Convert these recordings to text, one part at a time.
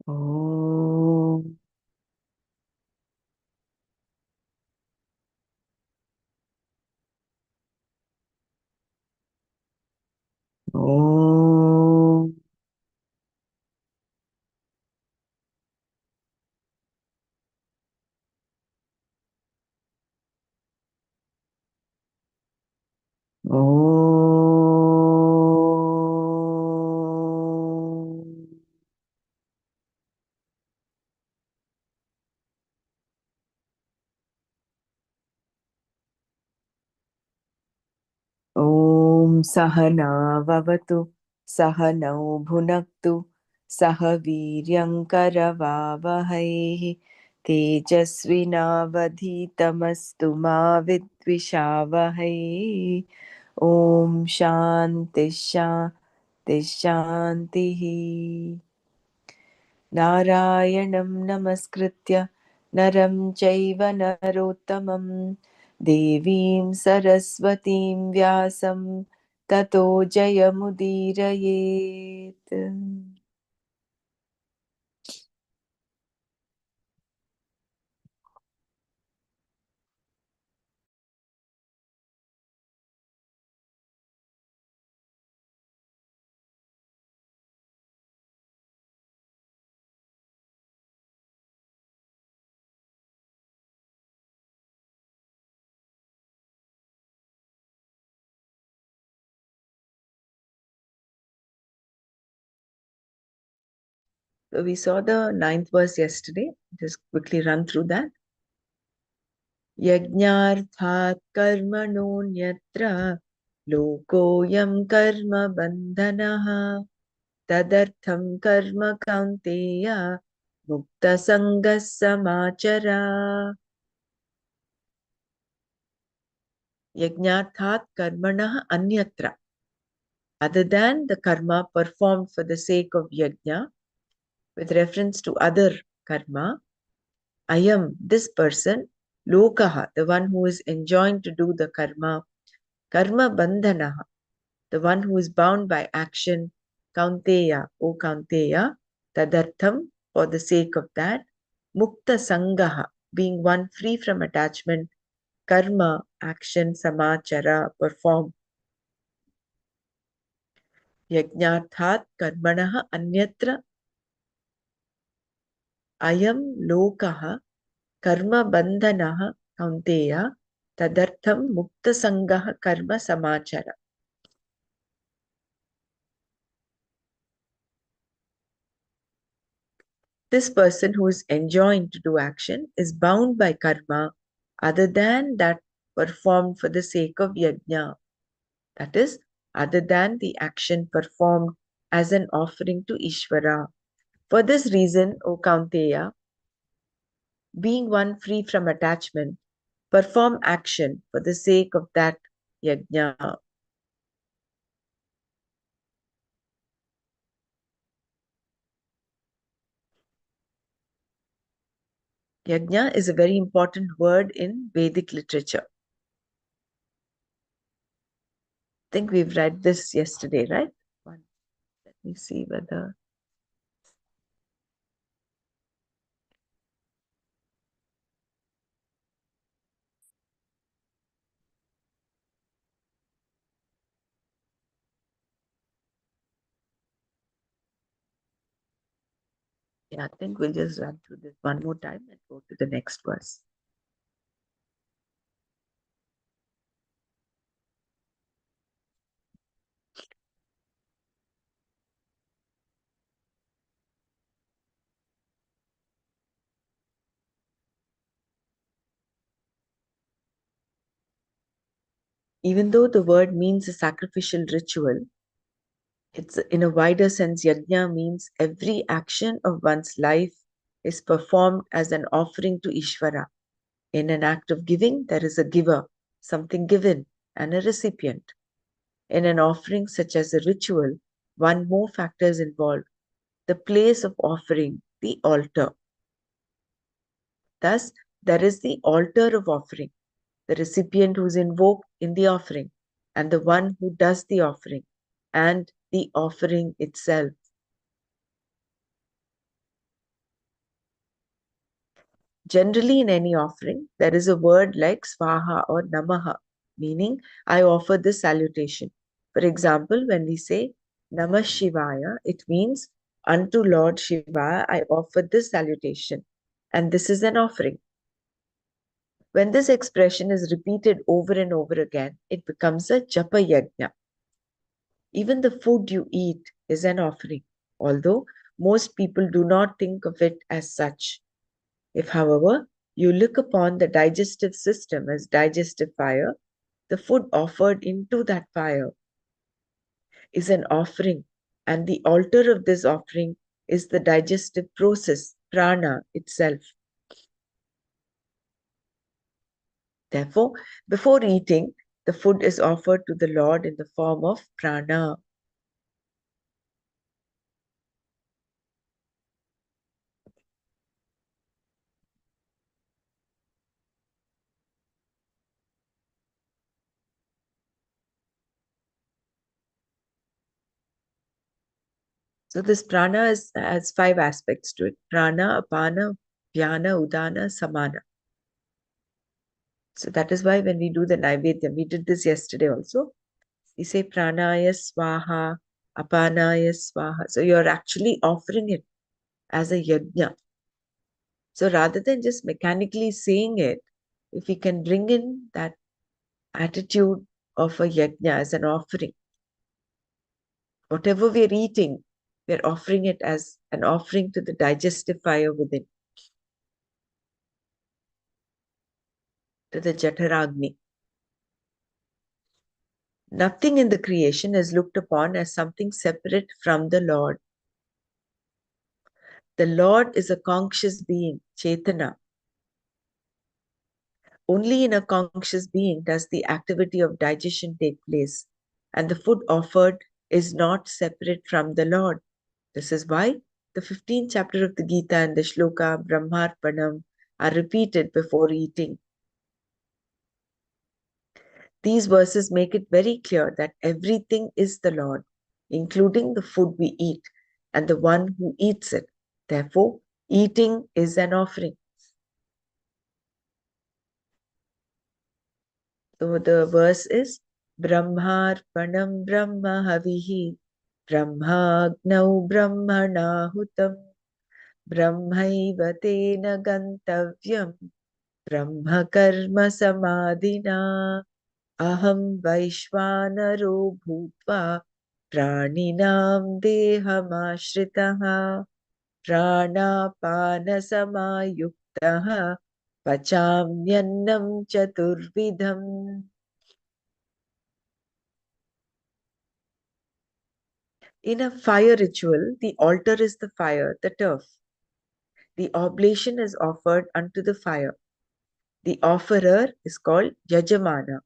Om. Om. Om. Om Sahana Vavatu Sahanau Bhunaktu Sah Viryam Karavavahai Tejasvinavadhitamastu ma vidvishavahai. Om Shanti Shanti Shanti. Narayanam Namaskritya Naram Chaiva Narottamam Devim Saraswatim Vyasam Tato Jayamudirayet. So we saw the ninth verse yesterday. Just quickly run through that. Yajnarthat karmanonyatra lokoyam karma bandhanaha tadartham karma kaunteya mukta sangas samachara. Yajnarthat karmanah anyatra. Other than the karma performed for the sake of yajna, with reference to other karma, ayam, this person, lokaha, the one who is enjoined to do the karma, karma bandhanaha, the one who is bound by action, kaunteya, O kaunteya, tadartham, for the sake of that, mukta sangaha, being one free from attachment, karma, action, samachara, perform. Yajnarthat karmanaha anyatra ayam lokaha karma bandhanaha kaunteya tadartham mukta sangaha karma samachara. This person who is enjoined to do action is bound by karma other than that performed for the sake of yajna. That is, other than the action performed as an offering to Ishvara. For this reason, O Kaunteya, being one free from attachment, perform action for the sake of that yajna. Yajna is a very important word in Vedic literature. I think we've read this yesterday, right? Let me see whether. Yeah, I think we'll just run through this one more time and go to the next verse. Even though the word means a sacrificial ritual, it's in a wider sense, yajna means every action of one's life is performed as an offering to Ishvara. In an act of giving, there is a giver, something given, and a recipient. In an offering such as a ritual, one more factor is involved, the place of offering, the altar. Thus, there is the altar of offering, the recipient who is invoked in the offering, and the one who does the offering, and the offering itself. Generally, in any offering, there is a word like swaha or namaha, meaning I offer this salutation. For example, when we say Namah Shivaya, it means unto Lord Shiva, I offer this salutation. And this is an offering. When this expression is repeated over and over again, it becomes a japa yajna. Even the food you eat is an offering, although most people do not think of it as such. If, however, you look upon the digestive system as digestive fire, the food offered into that fire is an offering, and the altar of this offering is the digestive process, prana itself. Therefore, before eating, the food is offered to the Lord in the form of prana. So this prana has 5 aspects to it. Prana, apana, vyana, udana, samana. So that is why when we do the Naivedya, we did this yesterday also. We say pranaya swaha, apanaya swaha. So you're actually offering it as a yajna. So rather than just mechanically saying it, if we can bring in that attitude of a yajna as an offering, whatever we're eating, we're offering it as an offering to the digestive fire within, to the Jataragni. Nothing in the creation is looked upon as something separate from the Lord. The Lord is a conscious being, Chetana. Only in a conscious being does the activity of digestion take place, and the food offered is not separate from the Lord. This is why the 15th chapter of the Gita and the shloka Brahmarpanam are repeated before eating. These verses make it very clear that everything is the Lord, including the food we eat and the one who eats it. Therefore, eating is an offering. So the verse is Brahmarpanam Brahma Havihi Brahmagnau Brahmanahutam Brahmaiva Tena Gantavyam Brahma Karma Samadhina Aham Vaishvanaro Bhutva Praninam Dehamashritaha Pranapana Samayuktaha Pachamyannam Chaturvidham. In a fire ritual, the altar is the fire, the turf. The oblation is offered unto the fire. The offerer is called Yajamana,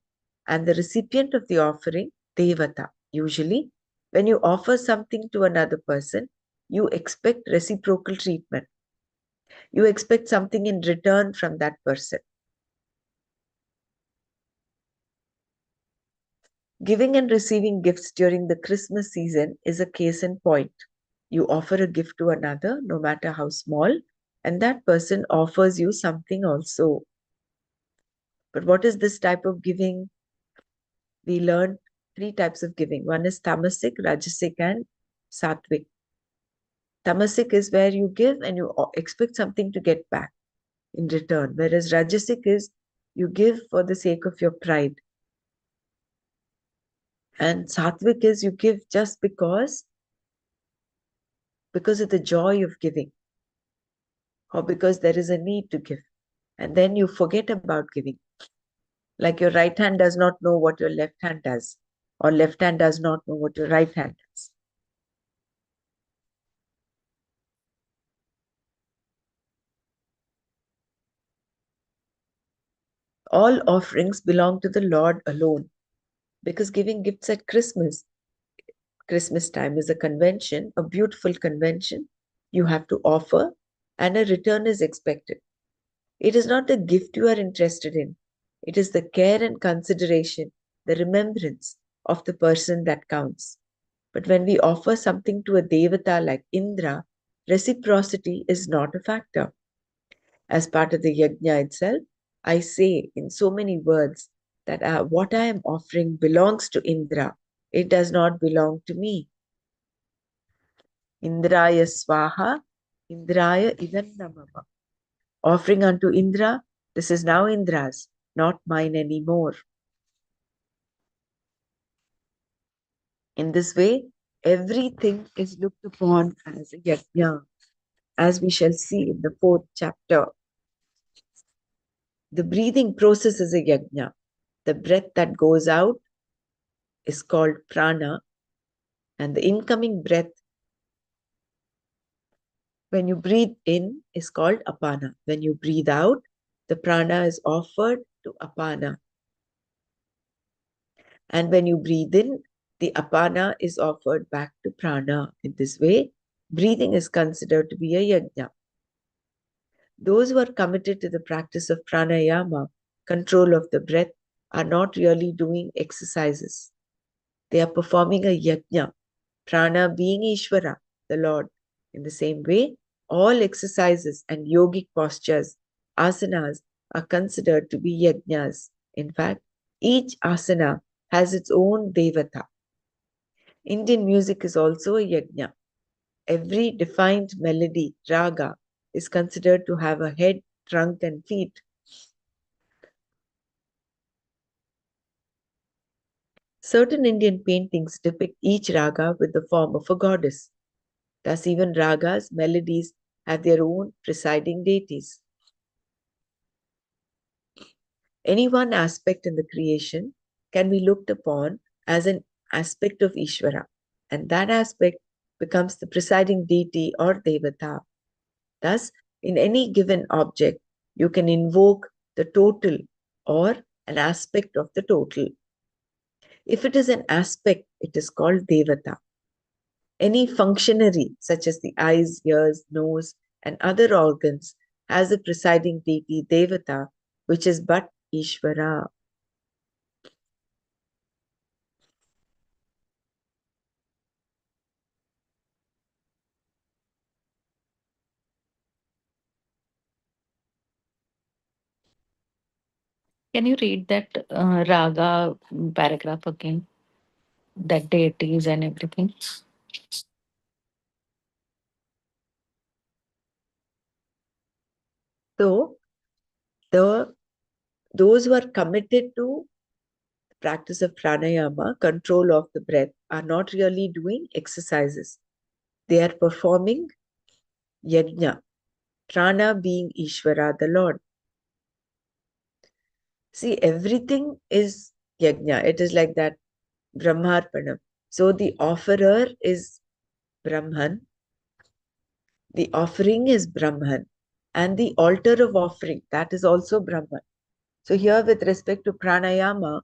and the recipient of the offering, Devata. Usually, when you offer something to another person, you expect reciprocal treatment. You expect something in return from that person. Giving and receiving gifts during the Christmas season is a case in point. You offer a gift to another, no matter how small, and that person offers you something also. But what is this type of giving? We learned 3 types of giving. One is tamasic, rajasic, and sattvic. Tamasic is where you give and you expect something to get back in return, whereas rajasic is you give for the sake of your pride. And sattvic is you give just because of the joy of giving, or because there is a need to give. And then you forget about giving. Like your right hand does not know what your left hand does, or left hand does not know what your right hand does. All offerings belong to the Lord alone, because giving gifts at Christmas time is a convention, a beautiful convention. You have to offer, and a return is expected. It is not the gift you are interested in. It is the care and consideration, the remembrance of the person that counts. But when we offer something to a devata like Indra, reciprocity is not a factor. as part of the yajna itself, I say in so many words that what I am offering belongs to Indra. It does not belong to me. Indraya swaha, Indraya idan namama. Offering unto Indra, this is now Indra's, not mine anymore. In this way, everything is looked upon as a yajna, as we shall see in the 4th chapter. The breathing process is a yajna. The breath that goes out is called prana, and the incoming breath, when you breathe in, is called apana. When you breathe out, the prana is offered to apana. And when you breathe in, the apana is offered back to prana. In this way, breathing is considered to be a yajna. Those who are committed to the practice of pranayama, control of the breath, are not really doing exercises. They are performing a yajna, prana being Ishvara, the Lord. In the same way, all exercises and yogic postures, asanas, are considered to be yajnas. In fact, each asana has its own devata. Indian music is also a yajna. Every defined melody, raga, is considered to have a head, trunk, and feet. Certain Indian paintings depict each raga with the form of a goddess. Thus, even ragas, melodies, have their own presiding deities. Any one aspect in the creation can be looked upon as an aspect of Ishvara, and that aspect becomes the presiding deity or devata. Thus, in any given object, you can invoke the total or an aspect of the total. If it is an aspect, it is called devata. Any functionary, such as the eyes, ears, nose, and other organs, has a presiding deity, devata, which is but Ishvara. Can you read that raga paragraph again? That deities and everything. So, those who are committed to the practice of pranayama, control of the breath, are not really doing exercises. They are performing yajna, prana being Ishvara, the Lord. See, everything is yajna. It is like that Brahmarpanam. So the offerer is Brahman, the offering is Brahman, and the altar of offering, that is also Brahman. So here with respect to pranayama,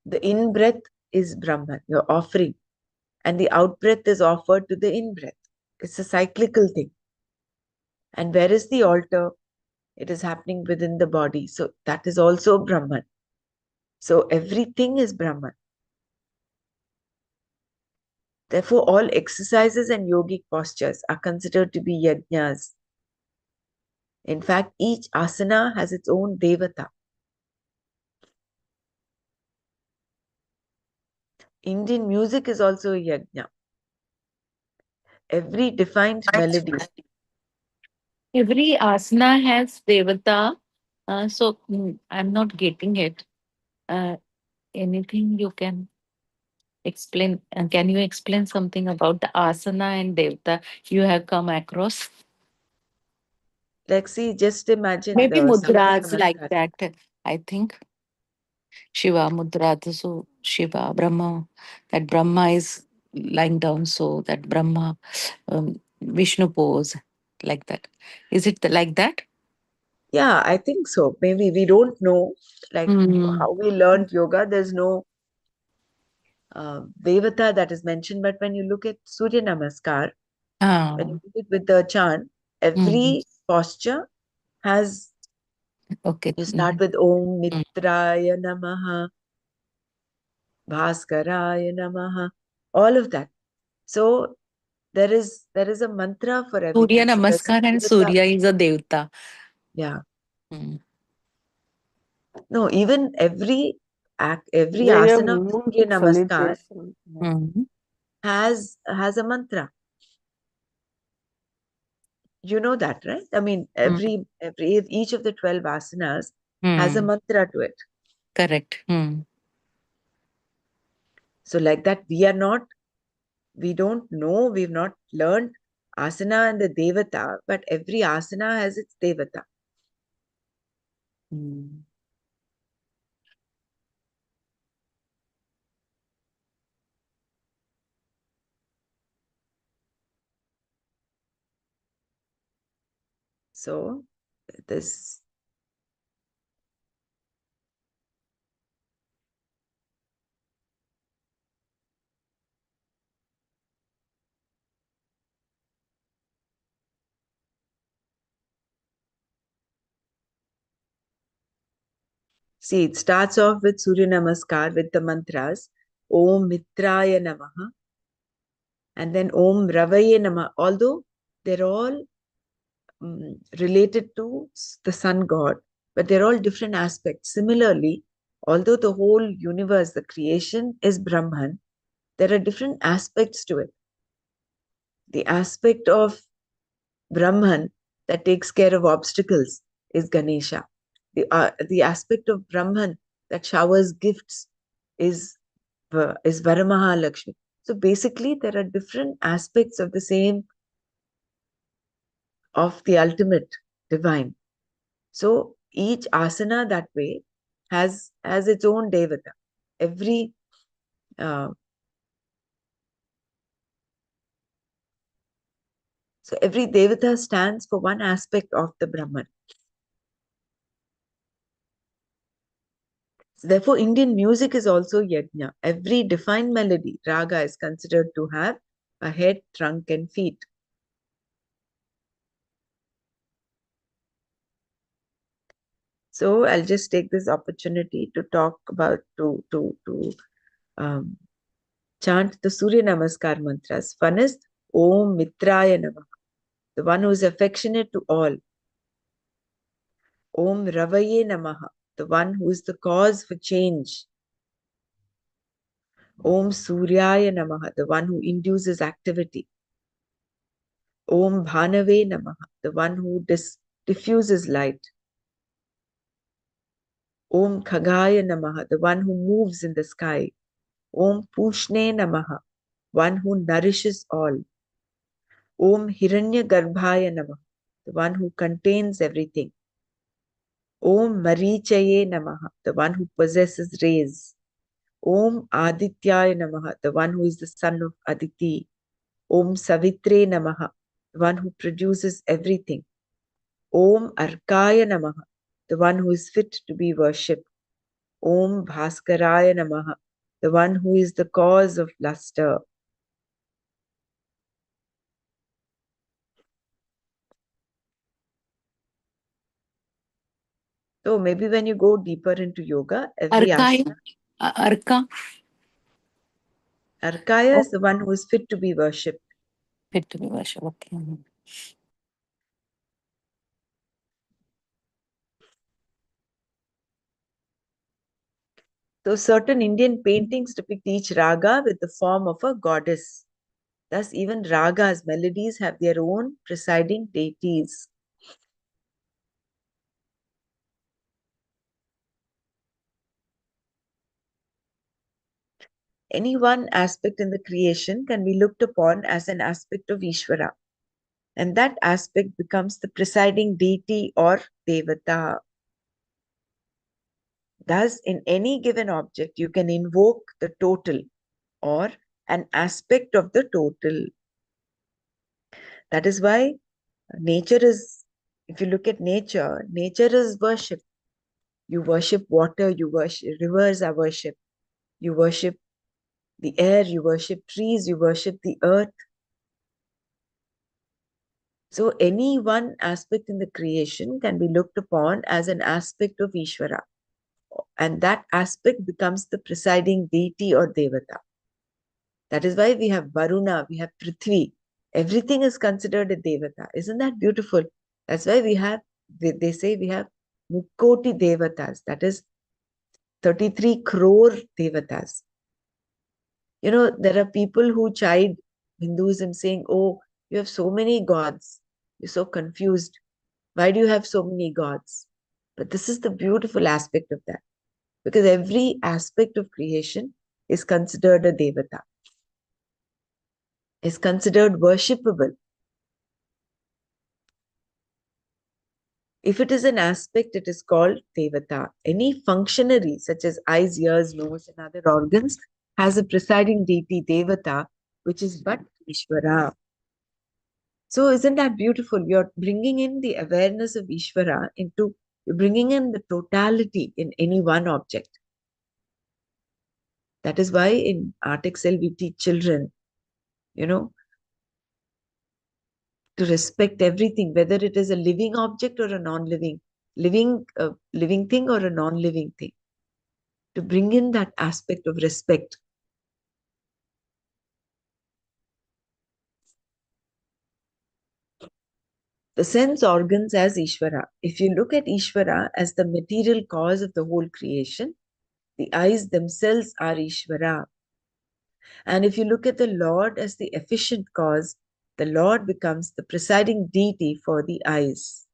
the in-breath is Brahman, your offering, and the out-breath is offered to the in-breath. It's a cyclical thing. And where is the altar? It is happening within the body. So that is also Brahman. So everything is Brahman. Therefore, all exercises and yogic postures are considered to be yajnas. In fact, each asana has its own devata. Indian music is also a yajna. Every defined melody. Every asana has devata. I'm not getting it. Uh, Anything you can explain? Can you explain something about the asana and devata you have come across? Like, see, just imagine Maybe the Surya mudras like Namaskar. that. I think Shiva mudra. So Shiva Brahma. That Brahma is lying down. So that Brahma Vishnu pose like that. Is it like that? Yeah, I think so. Maybe we don't know, like Mm. how we learned yoga. There's no devata that is mentioned, but when you look at Surya Namaskar, when Ah, you look at with the chant, mm. every posture has, Okay. you start Mm. with Om Mm. Mitraya Namaha, Bhaskaraya Namaha, all of that. So there is a mantra for Surya everything. So there's a Namaskar and devata. Surya is a Devta. Yeah. Hmm. No, even every Yeah, yeah, asana of moon Surya Namaskar salutation. Yeah. Hmm. has a mantra. You know that, right? I mean, each of the 12 asanas has a Hmm. mantra to it. Correct. Hmm. So like that, we don't know, we've not learned asana and the devata, but every asana has its devata. Hmm. So this, see, it starts off with Surya Namaskar with the mantras Om Mitraya Namaha and then Om Ravaye Namaha. Although they're all related to the sun god, but they're all different aspects. Similarly, although the whole universe, the creation is Brahman, there are different aspects to it. The aspect of Brahman that takes care of obstacles is Ganesha. The aspect of Brahman that showers gifts is Varamahalakshmi. So basically, there are different aspects of the same, of the ultimate divine. So each asana that way has its own devata. Every uh, so every devata stands for one aspect of the Brahman. So therefore, Indian music is also yajna. Every defined melody, raga, is considered to have a head, trunk, and feet. So I'll just take this opportunity to talk about um, chant the Surya Namaskar mantras. One is Om Mitraya Namaha, the one who is affectionate to all. Om Ravaye Namaha, the one who is the cause for change. Om Suryaya Namaha, the one who induces activity. Om Bhanave Namaha, the one who diffuses light. Om Khagaya Namaha, the one who moves in the sky. Om Pushne Namaha, one who nourishes all. Om Hiranya Garbhaya Namaha, the one who contains everything. Om Marichaye Namaha, the one who possesses rays. Om Adityaya Namaha, the one who is the son of Aditi. Om Savitre Namaha, the one who produces everything. Om Arkaya Namaha, the one who is fit to be worshipped. Om Bhaskaraya Namaha, the one who is the cause of luster. So maybe when you go deeper into yoga, every Arkaya. asana, Arka. Arkaya Oh, is the one who is fit to be worshipped. fit to be worship. Okay. So certain Indian paintings depict each raga with the form of a goddess. Thus, even ragas, melodies, have their own presiding deities. Any one aspect in the creation can be looked upon as an aspect of Ishvara, and that aspect becomes the presiding deity or devata. Thus, in any given object, you can invoke the total or an aspect of the total. That is why nature is, if you look at nature, nature is worship. You worship water, you worship rivers are worship. You worship the air, you worship trees, you worship the earth. So any one aspect in the creation can be looked upon as an aspect of Ishvara. And that aspect becomes the presiding deity or devata. That is why we have Varuna, we have Prithvi. Everything is considered a devata. Isn't that beautiful? That's why they say we have Mukoti devatas, that is 33 crore devatas. You know, there are people who chide Hinduism saying, oh, you have so many gods. You're so confused. Why do you have so many gods? But this is the beautiful aspect of that. Because every aspect of creation is considered a devata, is considered worshipable. If it is an aspect, it is called devata. Any functionary, such as eyes, ears, nose, and other organs, has a presiding deity, devata, which is but Ishvara. So, isn't that beautiful? You're bringing in the awareness of Ishvara into, you're bringing in the totality in any one object. That is why in Art Excel we teach children, you know, to respect everything, whether it is a living object or a non-living, living thing or a non-living thing. To bring in that aspect of respect. The sense organs as Ishvara. If you look at Ishvara as the material cause of the whole creation, the eyes themselves are Ishvara. And if you look at the Lord as the efficient cause, the Lord becomes the presiding deity for the eyes.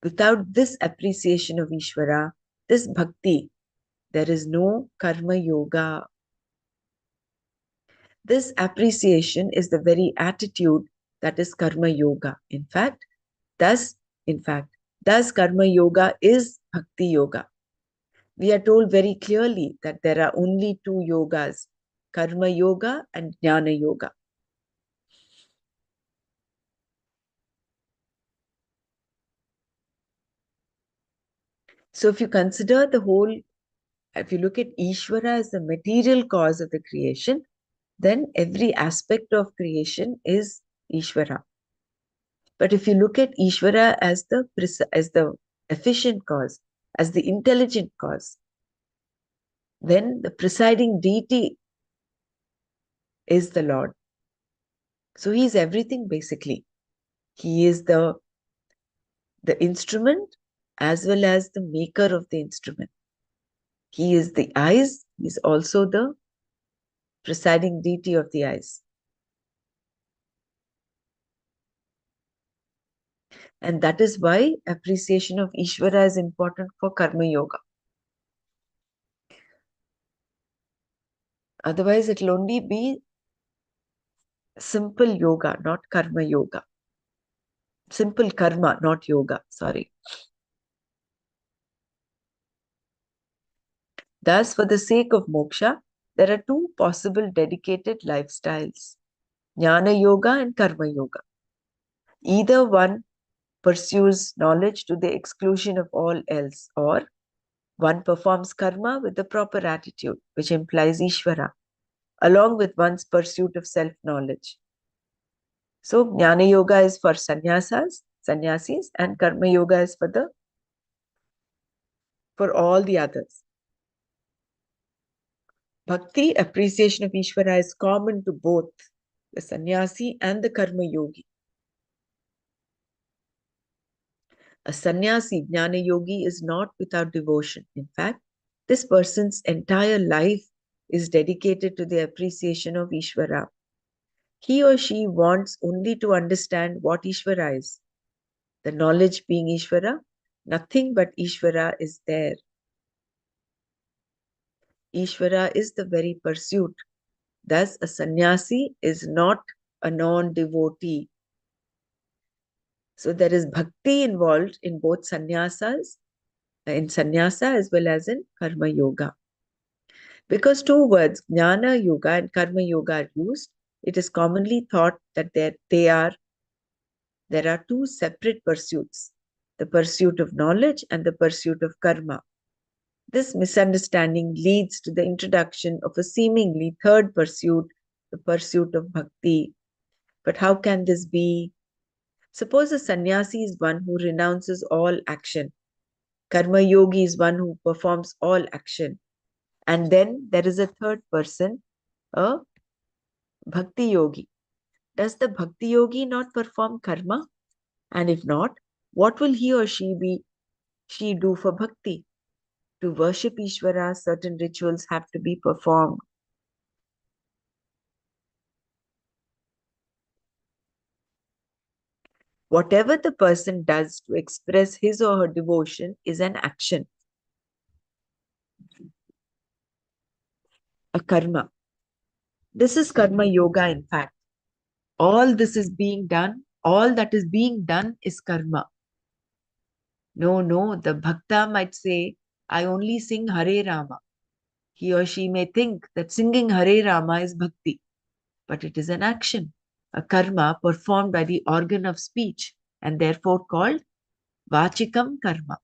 Without this appreciation of Ishvara, this bhakti, there is no karma yoga. This appreciation is the very attitude that is karma yoga. Thus, in fact, thus karma yoga is bhakti yoga. We are told very clearly that there are only two yogas, karma yoga and jnana yoga. So if you consider the whole, if you look at Ishvara as the material cause of the creation, then every aspect of creation is Ishvara. But if you look at Ishvara as the efficient cause, as the intelligent cause, then the presiding deity is the Lord. So he is everything basically. He is the instrument as well as the maker of the instrument. He is the eyes. He is also the presiding deity of the eyes. And that is why appreciation of Ishvara is important for Karma Yoga. Otherwise, it will only be simple yoga, not Karma Yoga. Simple karma, not yoga, sorry. Thus, for the sake of moksha, there are two possible dedicated lifestyles, Jnana Yoga and Karma Yoga. Either one pursues knowledge to the exclusion of all else, or one performs karma with the proper attitude, which implies Ishvara, along with one's pursuit of self-knowledge. So, Jnana Yoga is for sannyasis, and Karma Yoga is for all the others. Bhakti, appreciation of Ishvara, is common to both the sannyasi and the karma yogi. A sannyasi, jnana yogi, is not without devotion. In fact, this person's entire life is dedicated to the appreciation of Ishvara. He or she wants only to understand what Ishvara is. The knowledge being Ishvara, nothing but Ishvara is there. Ishvara is the very pursuit. Thus, a sannyasi is not a non-devotee. So there is bhakti involved in both sannyasas, in sannyasa as well as in karma yoga. Because two words, jnana yoga and karma yoga, are used, it is commonly thought that there are two separate pursuits, the pursuit of knowledge and the pursuit of karma. This misunderstanding leads to the introduction of a seemingly third pursuit, the pursuit of bhakti. But how can this be? Suppose a sannyasi is one who renounces all action. Karma yogi is one who performs all action. And then there is a third person, a bhakti yogi. Does the bhakti yogi not perform karma? And if not, what will he or she do for bhakti? To worship Ishvara, certain rituals have to be performed. Whatever the person does to express his or her devotion is an action, a karma. This is karma yoga, in fact. All this is being done, all that is being done is karma. No, the bhakta might say, I only sing Hare Rama. He or she may think that singing Hare Rama is bhakti, but it is an action, a karma performed by the organ of speech and therefore called vachikam karma.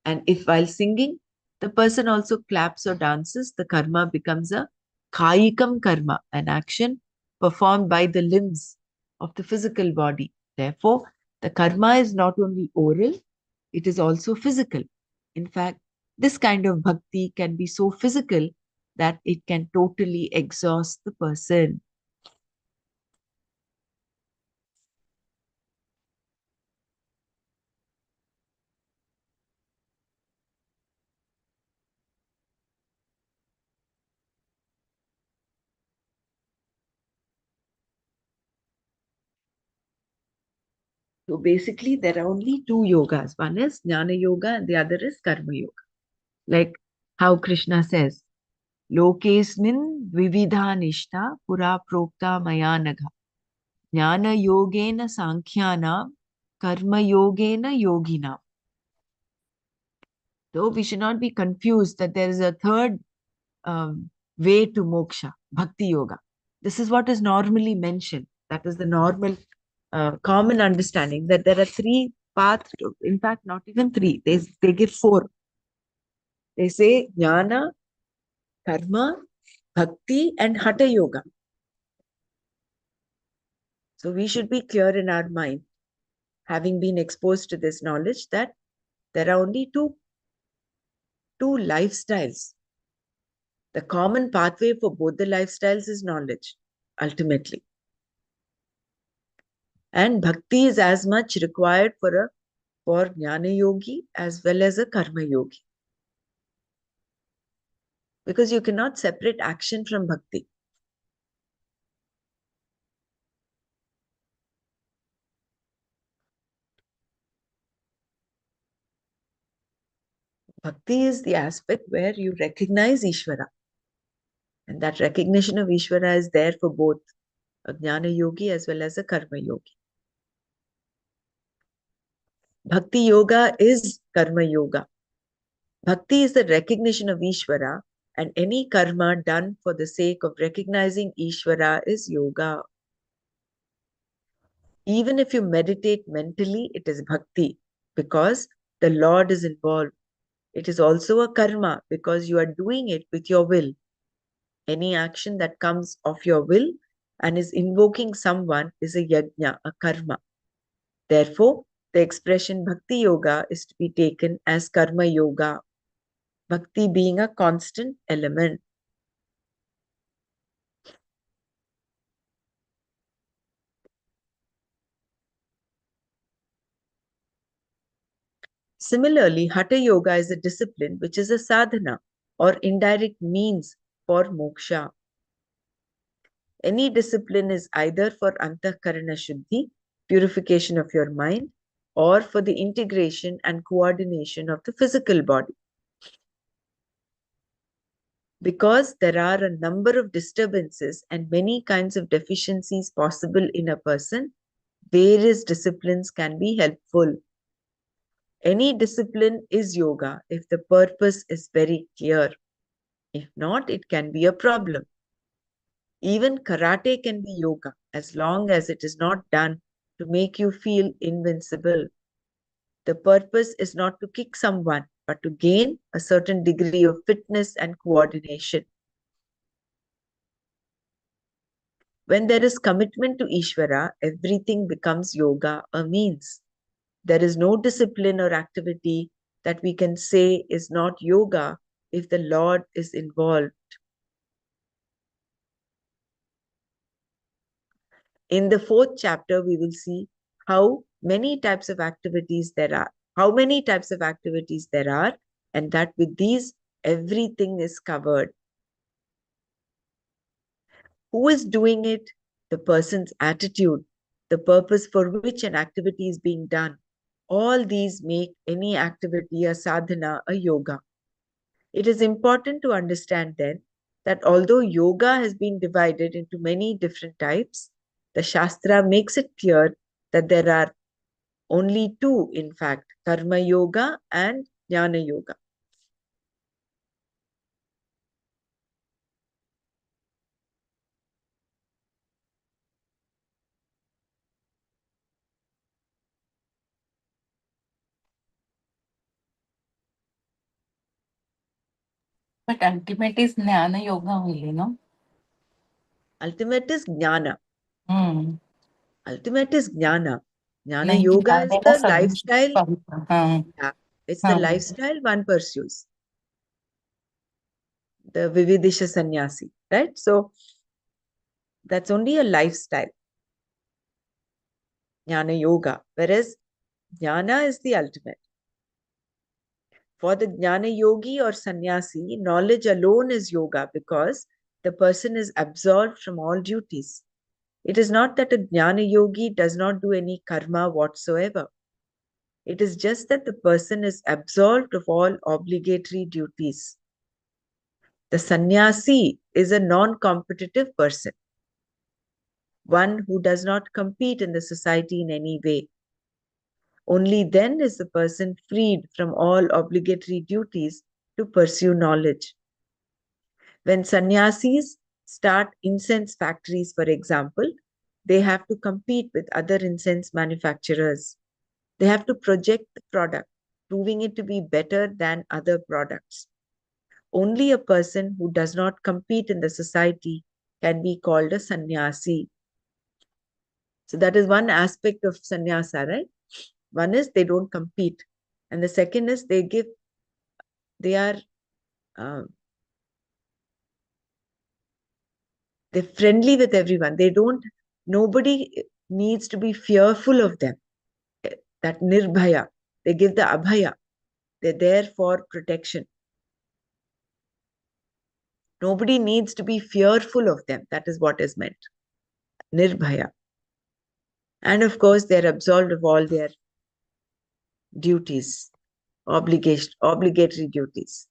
And if while singing, the person also claps or dances, the karma becomes a kayikam karma, an action performed by the limbs of the physical body. Therefore, the karma is not only oral, it is also physical. In fact, this kind of bhakti can be so physical that it can totally exhaust the person. So basically, there are only two yogas. One is Jnana Yoga and the other is Karma Yoga. Like how Krishna says, Lokesmin vividha nishta pura prokta maya nagha. Jnana yogena sankhyana karma yogena yogina. So we should not be confused that there is a third way to moksha, bhakti yoga. This is what is normally mentioned. That is the normal, common understanding that there are three paths. In fact, not even three. They give four. They say jnana, karma, bhakti, and hatha yoga. So we should be clear in our mind, having been exposed to this knowledge, that there are only two lifestyles. The common pathway for both the lifestyles is knowledge, ultimately. And bhakti is as much required for jnana yogi as well as a karma yogi. Because you cannot separate action from bhakti. Bhakti is the aspect where you recognize Ishvara. And that recognition of Ishvara is there for both a jnana yogi as well as a karma yogi. Bhakti yoga is karma yoga. Bhakti is the recognition of Ishvara, and any karma done for the sake of recognizing Ishvara is yoga. Even if you meditate mentally, it is bhakti because the Lord is involved. It is also a karma because you are doing it with your will. Any action that comes of your will and is invoking someone is a yajna, a karma. Therefore, the expression bhakti yoga is to be taken as karma yoga, bhakti being a constant element. Similarly, Hatha Yoga is a discipline which is a sadhana or indirect means for moksha. Any discipline is either for antahkarana shuddhi, purification of your mind, or for the integration and coordination of the physical body. Because there are a number of disturbances and many kinds of deficiencies possible in a person, various disciplines can be helpful. Any discipline is yoga if the purpose is very clear. If not, it can be a problem. Even karate can be yoga as long as it is not done to make you feel invincible. The purpose is not to kick someone, but to gain a certain degree of fitness and coordination. When there is commitment to Ishvara, everything becomes yoga, a means. There is no discipline or activity that we can say is not yoga if the Lord is involved. In the fourth chapter, we will see how many types of activities there are, and that with these, everything is covered. Who is doing it? The person's attitude, the purpose for which an activity is being done. All these make any activity a sadhana, a yoga. It is important to understand then that although yoga has been divided into many different types, the Shastra makes it clear that there are only two, in fact, Karma Yoga and Jnana Yoga. But ultimate is Jnana Yoga only, no? Ultimate is Jnana. Hmm. Ultimate is Jnana. Jnana नहीं Yoga is ज्ञानेन the सर्वस्य lifestyle. पवित्रं. हाँ. Yeah, it's the हाँ. lifestyle one pursues. The Vividisha Sannyasi, right? So that's only a lifestyle, Jnana Yoga, whereas Jnana is the ultimate. For the Jnana Yogi or Sannyasi, knowledge alone is yoga because the person is absolved from all duties. It is not that a Jnana Yogi does not do any karma whatsoever. It is just that the person is absolved of all obligatory duties. The sannyasi is a non-competitive person, one who does not compete in the society in any way. Only then is the person freed from all obligatory duties to pursue knowledge. When sannyasis start incense factories, for example, they have to compete with other incense manufacturers. They have to project the product, proving it to be better than other products. Only a person who does not compete in the society can be called a sannyasi. So that is one aspect of sannyasa, right? One is they don't compete. And the second is they are, uh, they're friendly with everyone. Nobody needs to be fearful of them. That nirbhaya, they give the abhaya. They're there for protection. Nobody needs to be fearful of them. That is what is meant. Nirbhaya. And of course, they're absolved of all their duties, obligatory duties.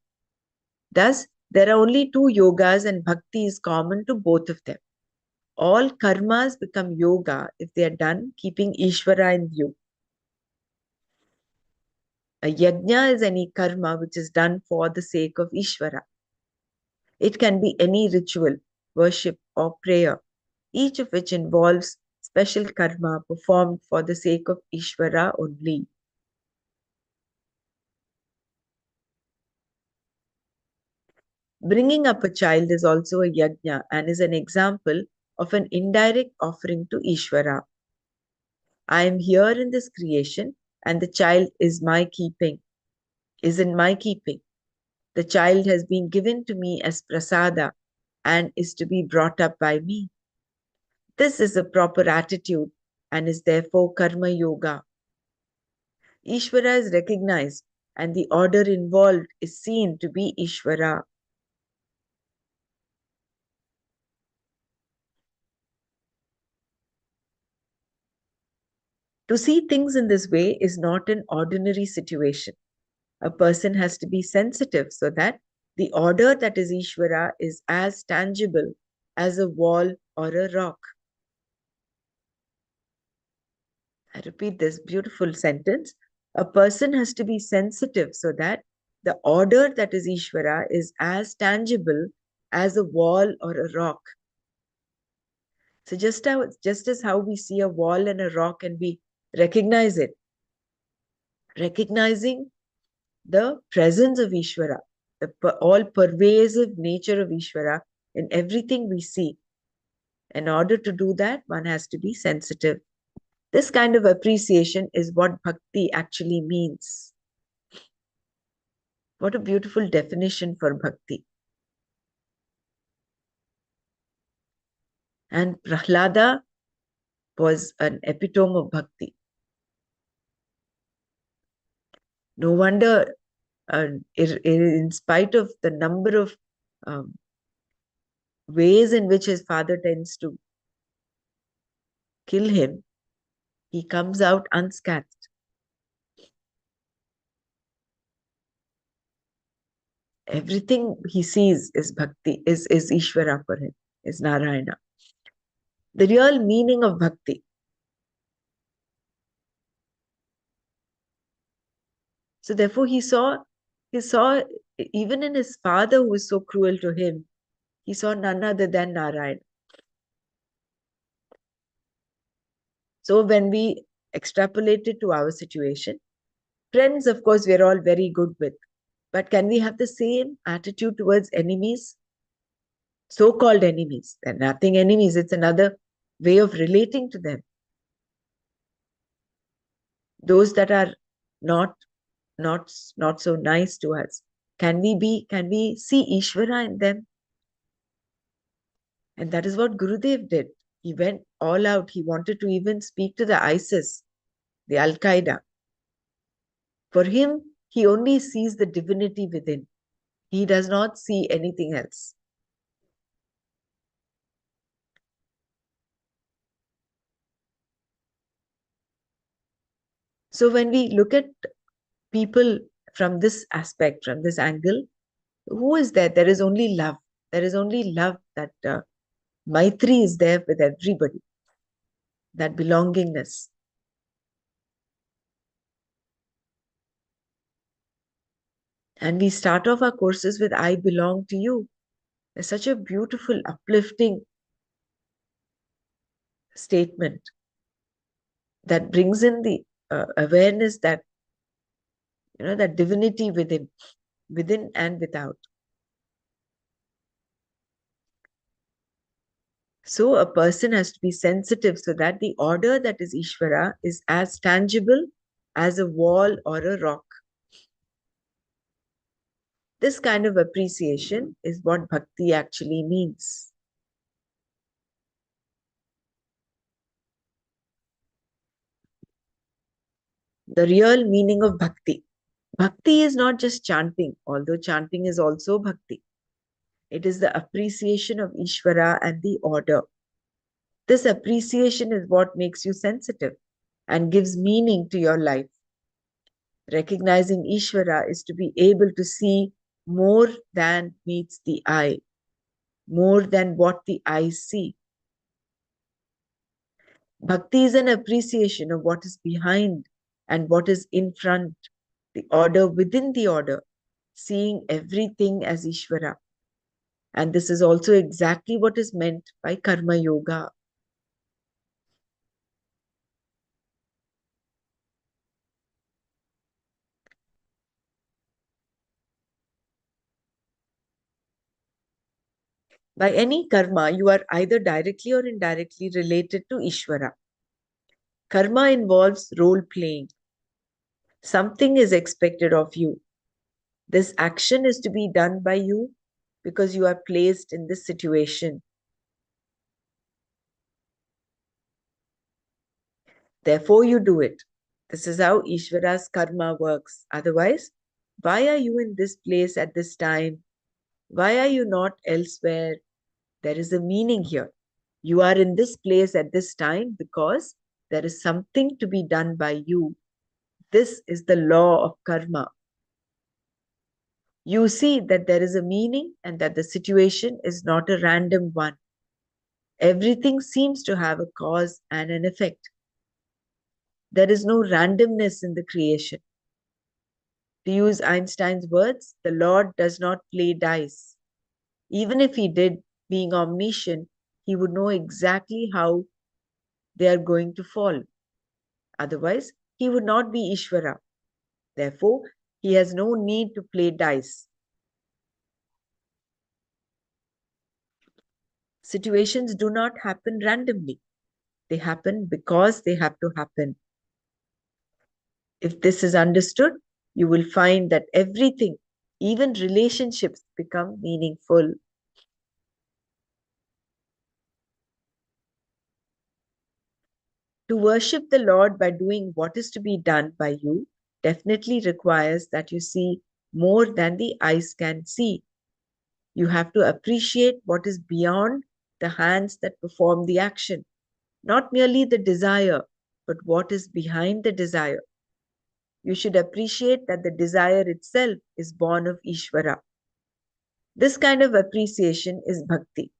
Thus, there are only two yogas, and bhakti is common to both of them. All karmas become yoga if they are done keeping Ishvara in view. A yajna is any karma which is done for the sake of Ishvara. It can be any ritual, worship, or prayer, each of which involves special karma performed for the sake of Ishvara only. Bringing up a child is also a yajna and is an example of an indirect offering to Ishvara. I am here in this creation and the child is in my keeping. The child has been given to me as prasada and is to be brought up by me. This is a proper attitude and is therefore karma yoga. Ishvara is recognized and the order involved is seen to be Ishvara. To see things in this way is not an ordinary situation. A person has to be sensitive so that the order that is Ishvara is as tangible as a wall or a rock. I repeat this beautiful sentence. A person has to be sensitive so that the order that is Ishvara is as tangible as a wall or a rock. So just as how we see a wall and a rock and we recognize it, recognizing the presence of Ishvara, the all pervasive nature of Ishvara in everything we see. In order to do that, one has to be sensitive. This kind of appreciation is what bhakti actually means. What a beautiful definition for bhakti. And Prahlada was an epitome of bhakti. No wonder, in spite of the number of um, ways in which his father tends to kill him, he comes out unscathed. Everything he sees is bhakti, is Ishvara for him, is Narayana. The real meaning of bhakti. So therefore he saw even in his father who was so cruel to him, he saw none other than Narayana. So when we extrapolate it to our situation, friends, of course, we're all very good with. But can we have the same attitude towards enemies? So-called enemies. They're nothing enemies. It's another way of relating to them. Those that are not not so nice to us. Can we see Ishvara in them? And that is what Gurudev did. He went all out. He wanted to even speak to the ISIS, the Al Qaeda. For him, he only sees the divinity within. He does not see anything else. So when we look at people from this aspect, from this angle, who is there? There is only love. There is only love, that Maitri is there with everybody, that belongingness. And we start off our courses with I belong to you. It's such a beautiful, uplifting statement that brings in the awareness that, that divinity within and without. So a person has to be sensitive so that the order that is Ishvara is as tangible as a wall or a rock. This kind of appreciation is what bhakti actually means. The real meaning of bhakti. Bhakti is not just chanting, although chanting is also bhakti. It is the appreciation of Ishvara and the order. This appreciation is what makes you sensitive and gives meaning to your life. Recognizing Ishvara is to be able to see more than meets the eye, more than what the eyes see. Bhakti is an appreciation of what is behind and what is in front, the order within the order, seeing everything as Ishvara. And this is also exactly what is meant by Karma Yoga. By any karma, you are either directly or indirectly related to Ishvara. Karma involves role playing. Something is expected of you. This action is to be done by you because you are placed in this situation. Therefore, you do it. This is how Ishvara's karma works. Otherwise, why are you in this place at this time? Why are you not elsewhere? There is a meaning here. You are in this place at this time because there is something to be done by you. This is the law of karma. You see that there is a meaning and that the situation is not a random one. Everything seems to have a cause and an effect. There is no randomness in the creation. To use Einstein's words, the Lord does not play dice. Even if he did, being omniscient, he would know exactly how they are going to fall. Otherwise, he would not be Ishvara. Therefore, he has no need to play dice. Situations do not happen randomly. They happen because they have to happen. If this is understood, you will find that everything Even relationships become meaningful. To worship the Lord by doing what is to be done by you definitely requires that you see more than the eyes can see. You have to appreciate what is beyond the hands that perform the action, not merely the desire, but what is behind the desire. You should appreciate that the desire itself is born of Ishvara. This kind of appreciation is bhakti.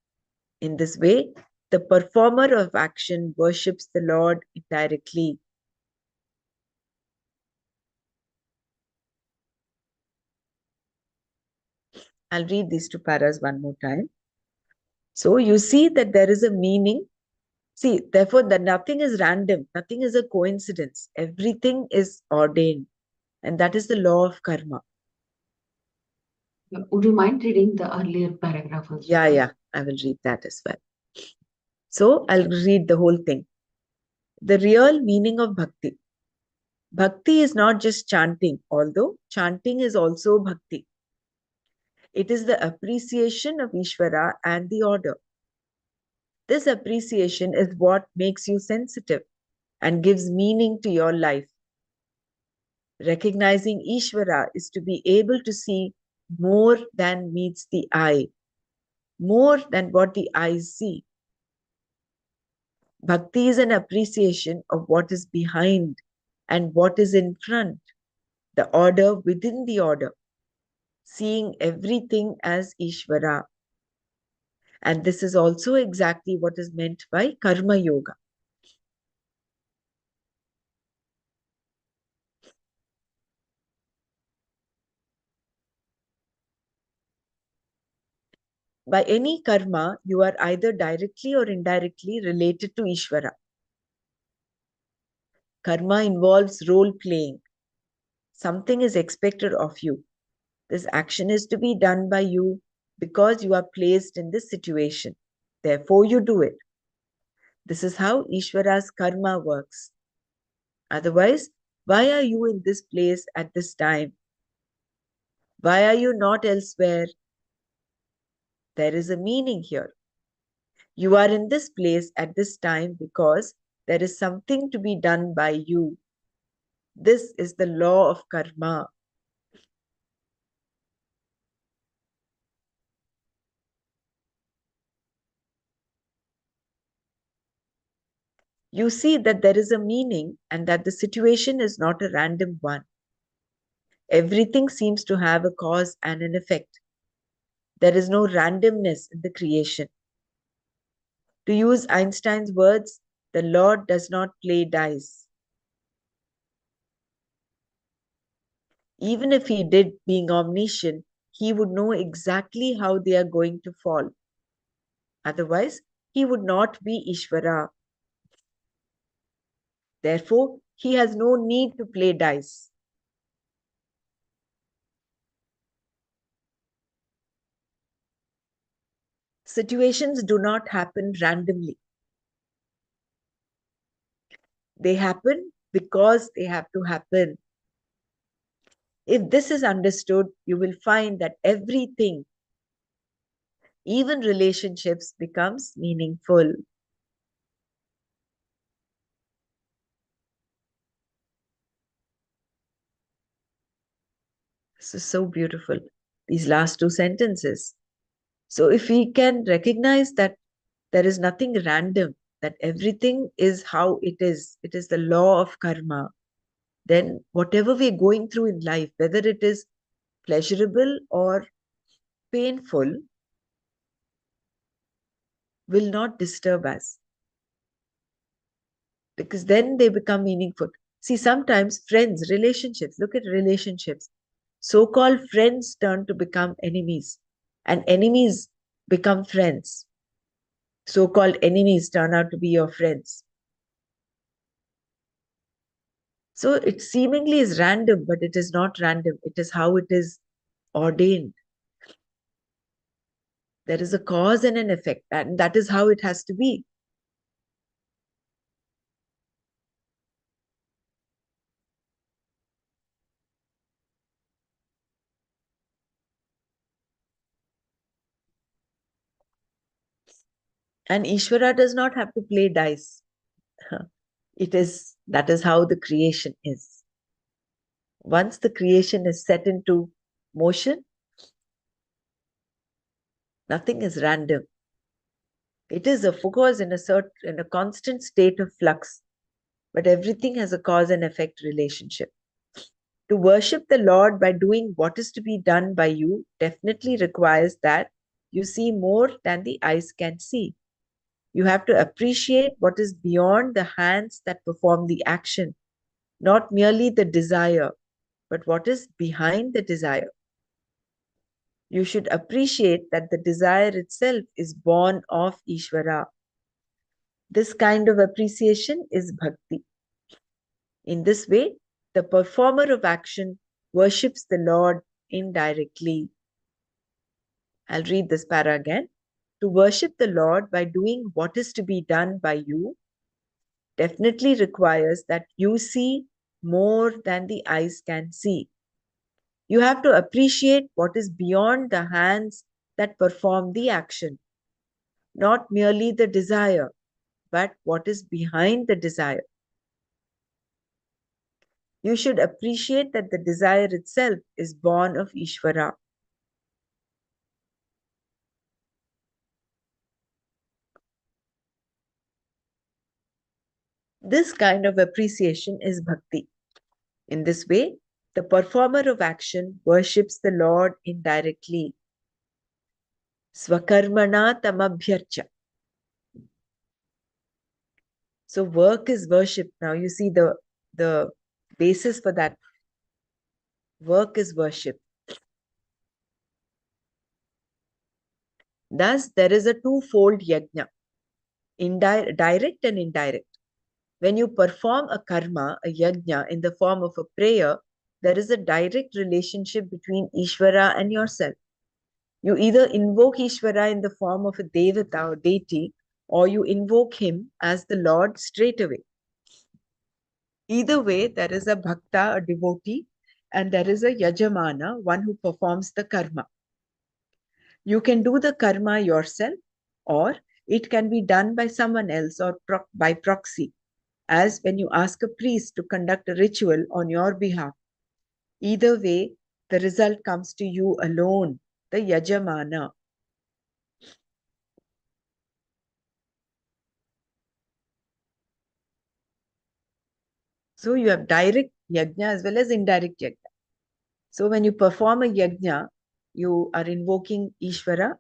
In this way, the performer of action worships the Lord indirectly. I'll read these two paras one more time. So you see that there is a meaning. See, therefore, that nothing is random, nothing is a coincidence, everything is ordained, and that is the law of karma. Would you mind reading the earlier paragraph also? Yeah, I will read that as well. So I'll read the whole thing. The real meaning of bhakti. Bhakti is not just chanting, although chanting is also bhakti. It is the appreciation of Ishvara and the order. This appreciation is what makes you sensitive and gives meaning to your life. Recognizing Ishvara is to be able to see more than meets the eye, more than what the eyes see. Bhakti is an appreciation of what is behind and what is in front, the order within the order, seeing everything as Ishvara. And this is also exactly what is meant by Karma Yoga. By any karma, you are either directly or indirectly related to Ishvara. Karma involves role playing. Something is expected of you. This action is to be done by you because you are placed in this situation. Therefore, you do it. This is how Ishvara's karma works. Otherwise, why are you in this place at this time? Why are you not elsewhere? There is a meaning here. You are in this place at this time because there is something to be done by you. This is the law of karma. You see that there is a meaning and that the situation is not a random one. Everything seems to have a cause and an effect. There is no randomness in the creation. To use Einstein's words, the Lord does not play dice. Even if he did, being omniscient, he would know exactly how they are going to fall. Otherwise, he would not be Ishvara. Therefore, he has no need to play dice. Situations do not happen randomly. They happen because they have to happen. If this is understood, you will find that everything, even relationships, becomes meaningful. This is so beautiful, these last two sentences. So if we can recognize that there is nothing random, that everything is how it is the law of karma, then whatever we're going through in life, whether it is pleasurable or painful, will not disturb us because then they become meaningful. See, sometimes friends, relationships, look at relationships. So called friends turn to become enemies, and enemies become friends. So called enemies turn out to be your friends. So it seemingly is random, but it is not random. It is how it is ordained. There is a cause and an effect, and that is how it has to be. And Ishvara does not have to play dice. That is how the creation is. Once the creation is set into motion, nothing is random. It is, of course, in a constant state of flux, but everything has a cause and effect relationship. To worship the Lord by doing what is to be done by you definitely requires that you see more than the eyes can see. You have to appreciate what is beyond the hands that perform the action, not merely the desire, but what is behind the desire. You should appreciate that the desire itself is born of Ishvara. This kind of appreciation is bhakti. In this way, the performer of action worships the Lord indirectly. I'll read this para again. To worship the Lord by doing what is to be done by you definitely requires that you see more than the eyes can see. You have to appreciate what is beyond the hands that perform the action, not merely the desire, but what is behind the desire. You should appreciate that the desire itself is born of Ishvara. This kind of appreciation is bhakti. In this way, the performer of action worships the Lord indirectly. Swakarmana tamabhyarcha. So work is worship. Now you see the basis for that. Work is worship. Thus, there is a twofold yajna, direct and indirect. When you perform a karma, a yajna, in the form of a prayer, there is a direct relationship between Ishvara and yourself. You either invoke Ishvara in the form of a devata or deity, or you invoke him as the Lord straight away. Either way, there is a bhakta, a devotee, and there is a yajamana, one who performs the karma. You can do the karma yourself, or it can be done by someone else or by proxy, as when you ask a priest to conduct a ritual on your behalf. Either way, the result comes to you alone, the yajamana. So you have direct yajna as well as indirect yajna. So when you perform a yajna, you are invoking Ishvara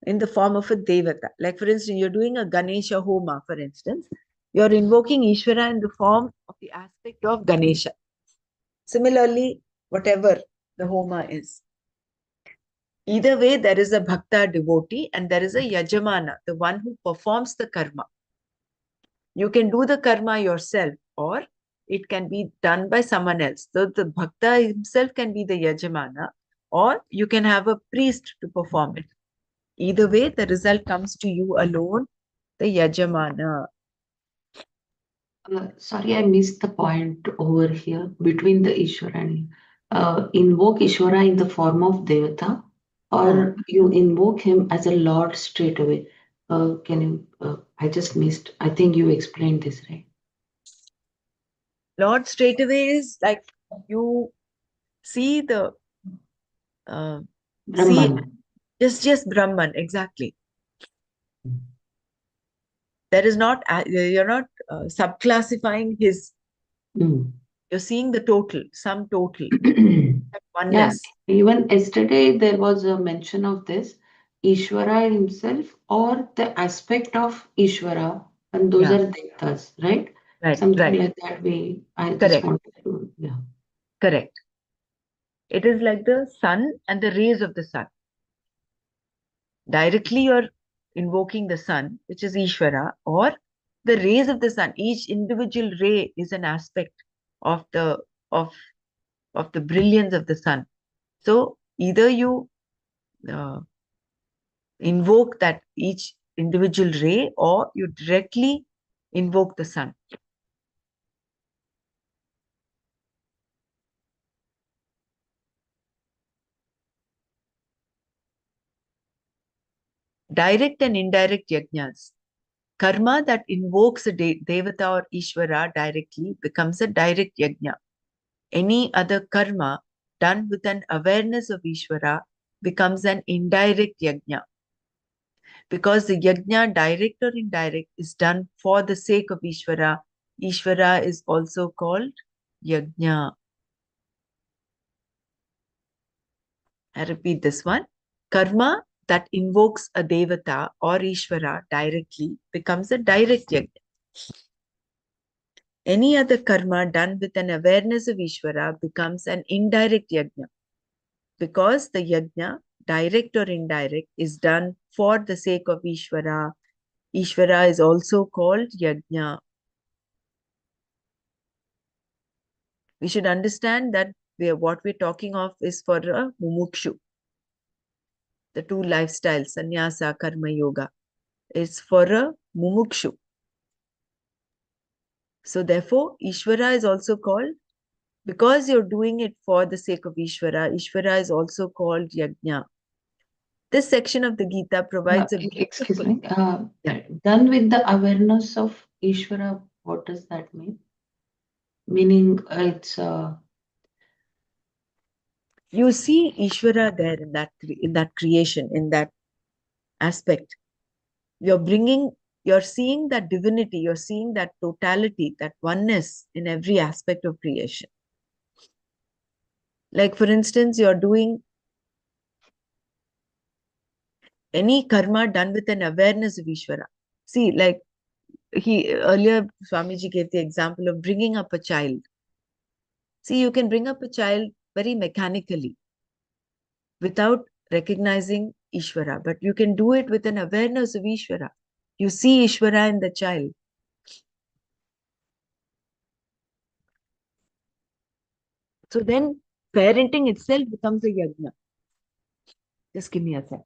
in the form of a devata. Like for instance, you're doing a Ganesha Homa, for instance, you're invoking Ishvara in the form of the aspect of Ganesha. Similarly, whatever the Homa is. Either way, there is a bhakta devotee and there is a yajamana, the one who performs the karma. You can do the karma yourself or it can be done by someone else. So the bhakta himself can be the yajamana or you can have a priest to perform it. Either way, the result comes to you alone, the yajamana. Sorry, I missed the point over here between the Ishvara and invoke Ishvara in the form of Devata, or you invoke him as a Lord straight away. Can you? I just missed. I think you explained this, right? Lord straight away is like you see the uh, see Brahman. just Brahman, exactly. There is not you're not subclassifying his. Mm. You're seeing the total, sum total, that Yeah, oneness. even yesterday there was a mention of this Ishvara himself or the aspect of Ishvara, and those Yeah, are devatas, right? right, Something right. like that. I just Correct, wanted to, yeah. correct. It is like the sun and the rays of the sun. Directly you're invoking the sun, which is Ishvara, or the rays of the sun. Each individual ray is an aspect of the of of the brilliance of the sun. So either you uh, invoke that each individual ray or you directly invoke the sun. direct and indirect yajnas. Karma that invokes a devata or Ishvara directly becomes a direct yajna. Any other karma done with an awareness of Ishvara becomes an indirect yajna. Because the yajna, direct or indirect, is done for the sake of Ishvara, Ishvara is also called yajna. I repeat this one. Karma that invokes a devata or Ishvara directly becomes a direct yajna. Any other karma done with an awareness of Ishvara becomes an indirect yajna. Because the yajna, direct or indirect, is done for the sake of Ishvara, Ishvara is also called yajna. We should understand that what we're talking of is for a mumukshu. The two lifestyles, sannyasa, karma, yoga, is for a mumukshu. So therefore, Ishvara is also called, because you're doing it for the sake of Ishvara, Ishvara is also called yajna. This section of the Gita provides a Excuse beautiful... me. Done with the awareness of Ishvara, what does that mean? Meaning it's You see Ishvara there in that creation, in that aspect. You're seeing that divinity, you're seeing that totality, that oneness in every aspect of creation. Like, for instance, you're doing any karma done with an awareness of Ishvara. See, like earlier Swamiji gave the example of bringing up a child. See, you can bring up a child very mechanically without recognizing Ishvara, but you can do it with an awareness of Ishvara. You see Ishvara in the child. So then parenting itself becomes a yajna. Just give me a second.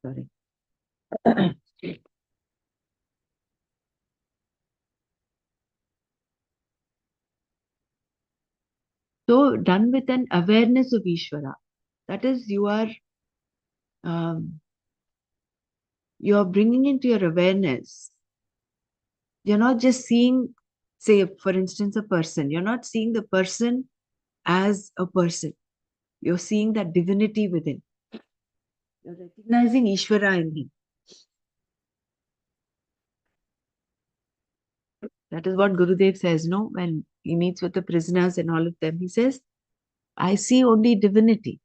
Sorry. So done with an awareness of Ishvara. That is, um, you are bringing into your awareness. You're not just seeing, say, for instance, a person. You're not seeing the person as a person. You're seeing that divinity within. You're recognizing Ishvara in him. That is what Gurudev says, no? When he meets with the prisoners and all of them, he says, I see only divinity.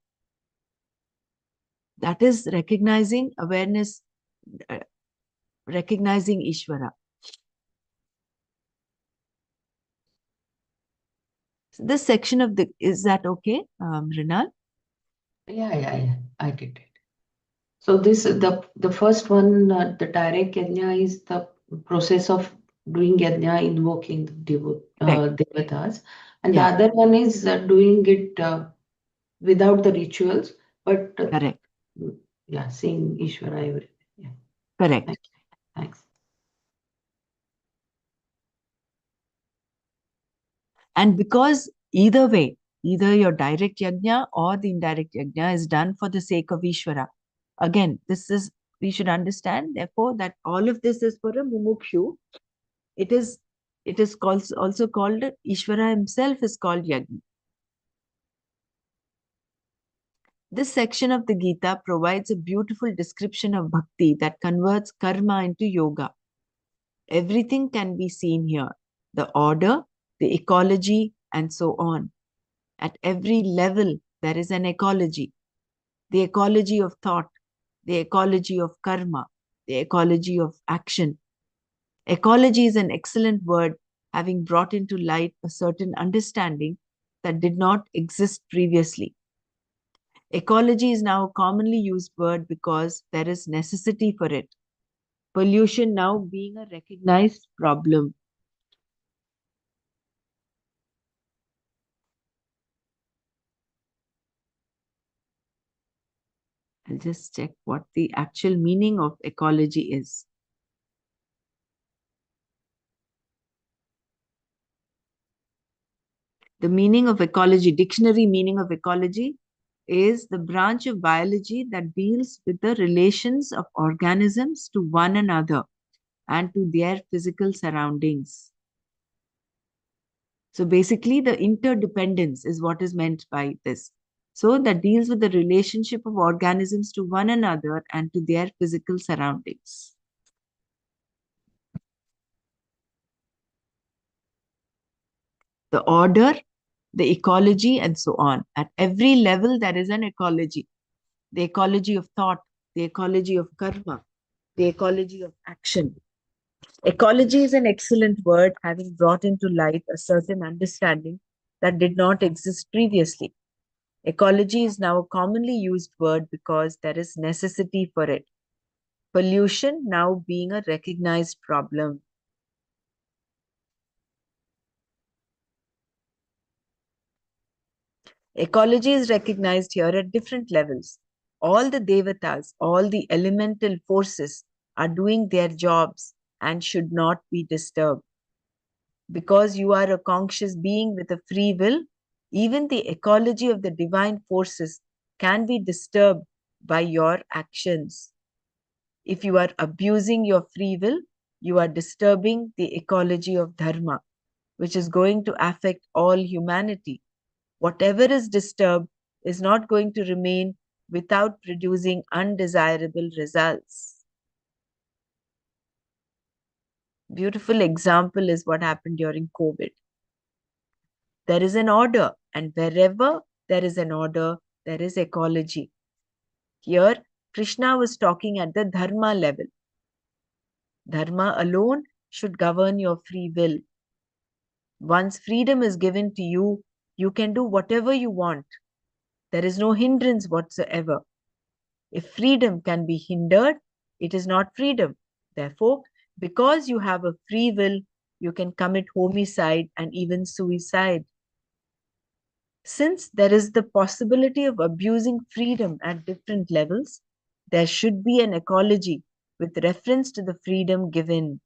That is recognizing awareness, recognizing Ishvara. So this section of is that okay, Rinal? yeah, I get it. So this the first one, the direct yajna is the process of doing yajna, invoking the devatas, and the Yeah, other one is doing it without the rituals, but correct, yeah, seeing Ishvara everywhere. Yeah, correct. thank you. Thanks. And because either way, either your direct yajna or the indirect yajna is done for the sake of Ishvara. Again, we should understand, therefore, that all of this is for a mumukshu. It is also called, Ishvara himself is called yajna. This section of the Gita provides a beautiful description of bhakti that converts karma into yoga. Everything can be seen here: the order, the ecology, and so on. At every level, there is an ecology: the ecology of thought, the ecology of karma, the ecology of action. Ecology is an excellent word, having brought into light a certain understanding that did not exist previously. Ecology is now a commonly used word because there is necessity for it. Pollution now being a recognized problem. I'll just check what the actual meaning of ecology is. The meaning of ecology, dictionary meaning of ecology, is the branch of biology that deals with the relations of organisms to one another and to their physical surroundings. So basically, the interdependence is what is meant by this. So that deals with the relationship of organisms to one another and to their physical surroundings. The order, the ecology, and so on. At every level, there is an ecology. The ecology of thought, the ecology of karma, the ecology of action. Ecology is an excellent word, having brought into light a certain understanding that did not exist previously. Ecology is now a commonly used word because there is necessity for it. Pollution now being a recognized problem. Ecology is recognized here at different levels. All the devatas, all the elemental forces are doing their jobs and should not be disturbed. Because you are a conscious being with a free will, even the ecology of the divine forces can be disturbed by your actions. If you are abusing your free will, you are disturbing the ecology of dharma, which is going to affect all humanity. Whatever is disturbed is not going to remain without producing undesirable results. Beautiful example is what happened during COVID. There is an order, and wherever there is an order, there is ecology. Here, Krishna was talking at the dharma level. Dharma alone should govern your free will. Once freedom is given to you, you can do whatever you want. There is no hindrance whatsoever. If freedom can be hindered, it is not freedom. Therefore, because you have a free will, you can commit homicide and even suicide. Since there is the possibility of abusing freedom at different levels, there should be an ecology with reference to the freedom given.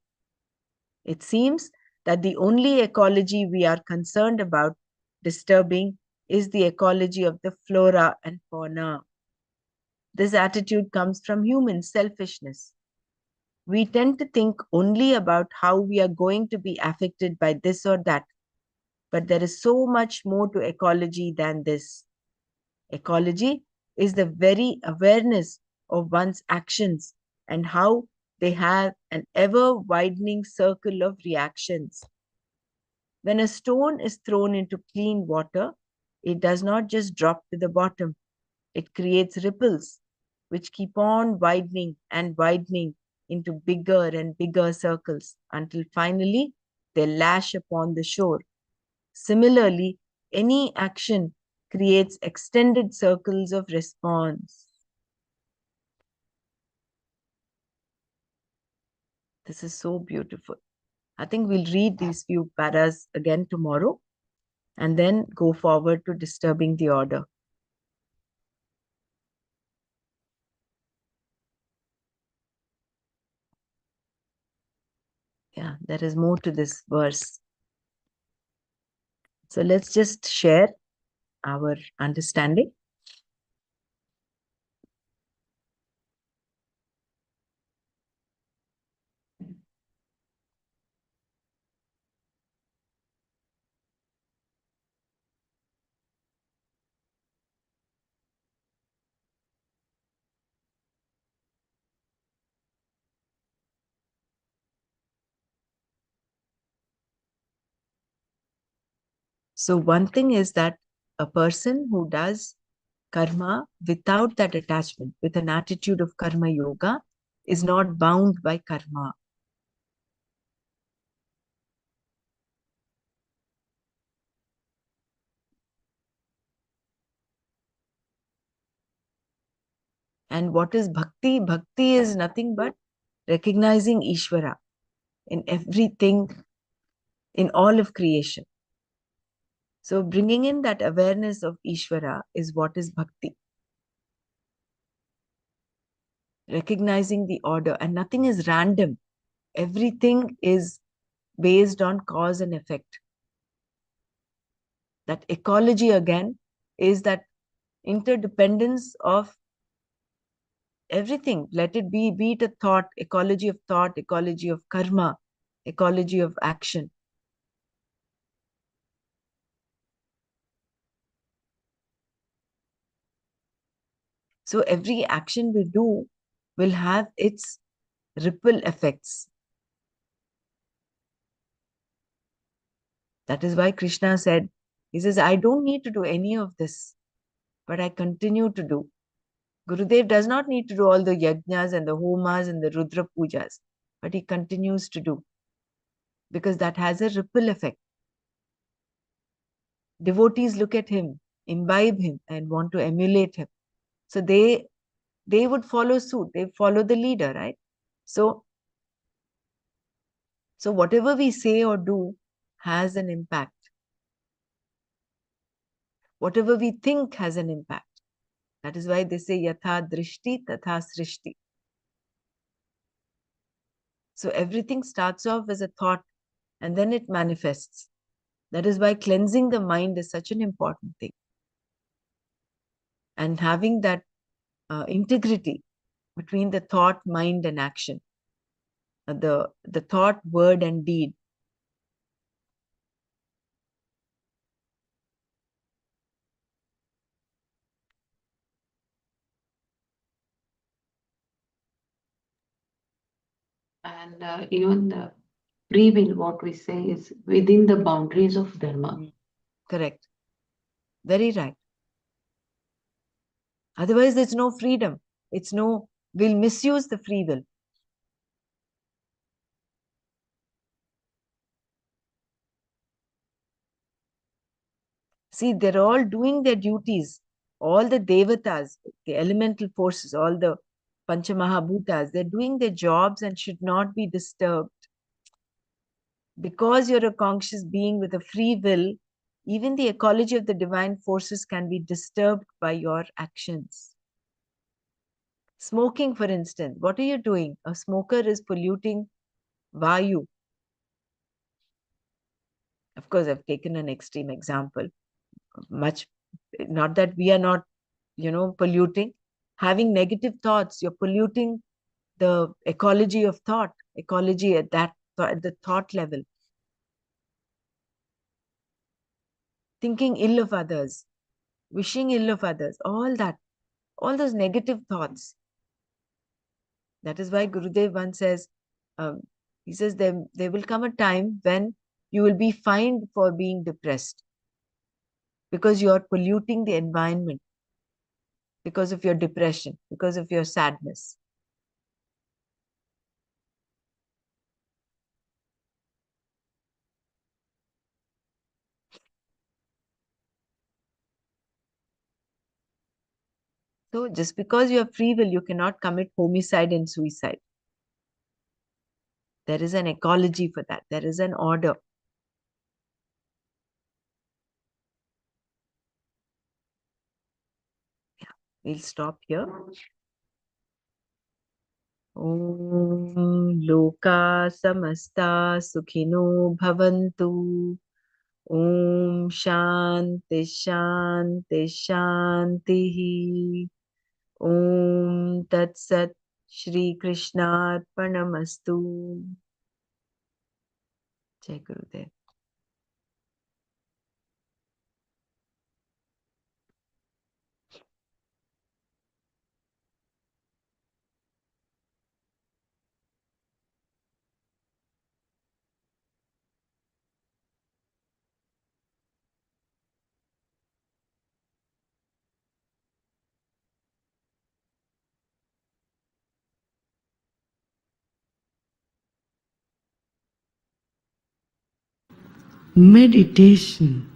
It seems that the only ecology we are concerned about disturbing is the ecology of the flora and fauna. This attitude comes from human selfishness. We tend to think only about how we are going to be affected by this or that. But there is so much more to ecology than this. Ecology is the very awareness of one's actions and how they have an ever widening circle of reactions. When a stone is thrown into clean water, it does not just drop to the bottom. It creates ripples which keep on widening and widening into bigger and bigger circles until finally they lash upon the shore. Similarly, any action creates extended circles of response. This is so beautiful. I think we'll read these few paras again tomorrow and then go forward to disturbing the order. Yeah, there is more to this verse. So let's just share our understanding. So one thing is that a person who does karma without that attachment, with an attitude of karma yoga, is not bound by karma. And what is bhakti? Bhakti is nothing but recognizing Ishvara in everything, in all of creation. So bringing in that awareness of Ishvara is what is bhakti. Recognizing the order, and nothing is random. Everything is based on cause and effect. That ecology again is that interdependence of everything. Let it be it a thought, ecology of thought, ecology of karma, ecology of action. So every action we do will have its ripple effects. That is why Krishna said, he says, I don't need to do any of this, but I continue to do. Gurudev does not need to do all the yajnas and the homas and the rudra pujas, but he continues to do, because that has a ripple effect. Devotees look at him, imbibe him, and want to emulate him. So they would follow suit. They follow the leader, right? So whatever we say or do has an impact. Whatever we think has an impact. That is why they say yatha drishti tatha srishti. So everything starts off as a thought and then it manifests. That is why cleansing the mind is such an important thing. And having that integrity between the thought, mind, and action, the thought, word, and deed. And even the free will, what we say, is within the boundaries of Dharma. Correct. Very right. Otherwise, there's no freedom. We'll misuse the free will. See, they're all doing their duties. All the devatas, the elemental forces, all the panchamahabhutas, they're doing their jobs and should not be disturbed. Because you're a conscious being with a free will, even the ecology of the divine forces can be disturbed by your actions. Smoking, for instance, what are you doing? A smoker is polluting Vayu. Of course, I've taken an extreme example. Much, not that we are not, polluting. Having negative thoughts, you're polluting the ecology of thought, ecology at the thought level. Thinking ill of others, wishing ill of others, all those negative thoughts. That is why Gurudev once says, he says, there will come a time when you will be fined for being depressed because you are polluting the environment, because of your depression, because of your sadness. So just because you have free will, you cannot commit homicide and suicide. There is an ecology for that. There is an order. Yeah, we'll stop here. Om Loka Samasta Sukhino Bhavantu. Om Shanti Shanti Shanti. Om Tat Sat Shri Krishna Arpanamastu. Jai Gurudev. Meditation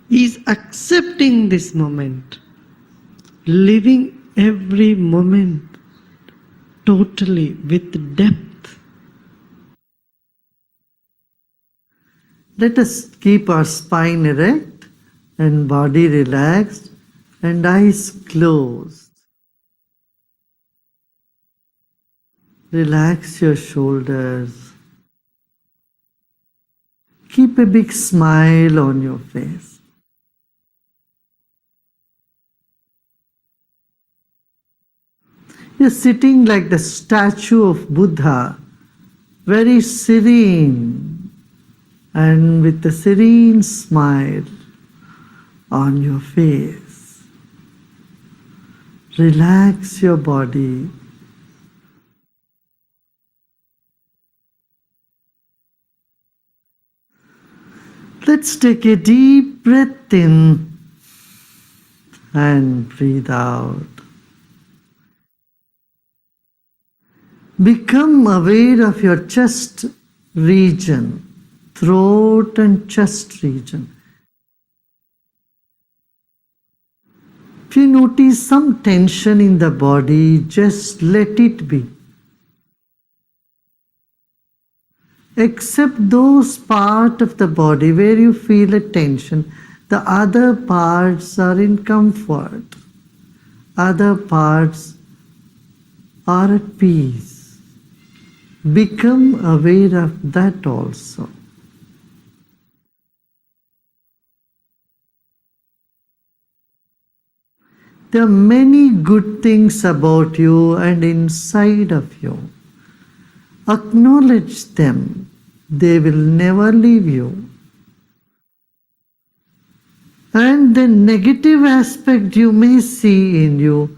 is accepting this moment. living every moment totally with depth. Let us keep our spine erect and body relaxed and eyes closed. Relax your shoulders. Keep a big smile on your face. You're sitting like the statue of Buddha, very serene and with a serene smile on your face. Relax your body. Let's take a deep breath in and breathe out. Become aware of your chest region, throat and chest region. If you notice some tension in the body, just let it be. Except those parts of the body where you feel a tension, the other parts are in comfort. Other parts are at peace. Become aware of that also. There are many good things about you and inside of you. Acknowledge them. They will never leave you. And the negative aspect you may see in you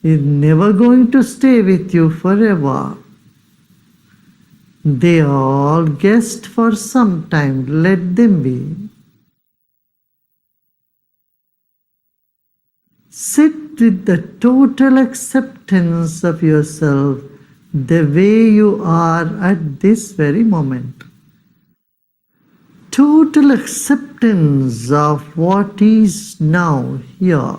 is never going to stay with you forever. They are all guests for some time. Let them be. Sit with the total acceptance of yourself the way you are at this very moment. Total acceptance of what is now here.